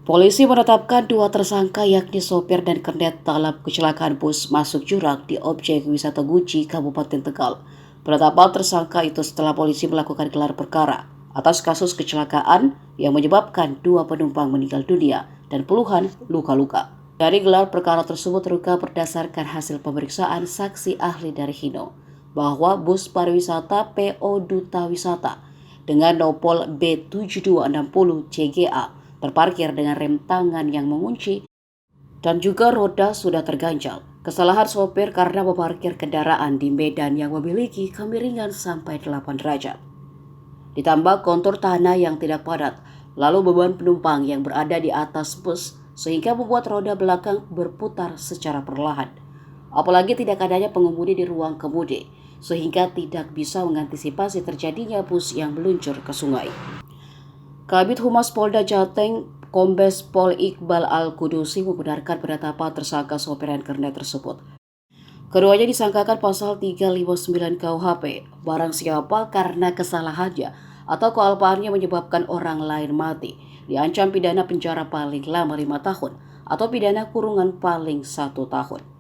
Polisi menetapkan dua tersangka yakni sopir dan kernet dalam kecelakaan bus masuk jurang di objek wisata Guci, Kabupaten Tegal. Penetapan tersangka itu setelah polisi melakukan gelar perkara atas kasus kecelakaan yang menyebabkan dua penumpang meninggal dunia dan puluhan luka-luka. Dari gelar perkara tersebut terungkap berdasarkan hasil pemeriksaan saksi ahli dari Hino bahwa bus pariwisata PO Duta Wisata dengan nopol B7260 CGA terparkir dengan rem tangan yang mengunci dan juga roda sudah terganjal. Kesalahan sopir karena meparkir kendaraan di medan yang memiliki kemiringan sampai 8 derajat. Ditambah kontur tanah yang tidak padat, lalu beban penumpang yang berada di atas bus sehingga membuat roda belakang berputar secara perlahan. Apalagi tidak adanya pengemudi di ruang kemudi, sehingga tidak bisa mengantisipasi terjadinya bus yang meluncur ke sungai. Kabid Humas Polda Jateng, Kombes Pol Iqbal Al-Kudusi membenarkan penetapan tersangka sopir dan kernet tersebut. Keduanya disangkakan pasal 359 KUHP, barang siapa karena kesalahannya atau kealpaannya menyebabkan orang lain mati, diancam pidana penjara paling lama 5 tahun atau pidana kurungan paling 1 tahun.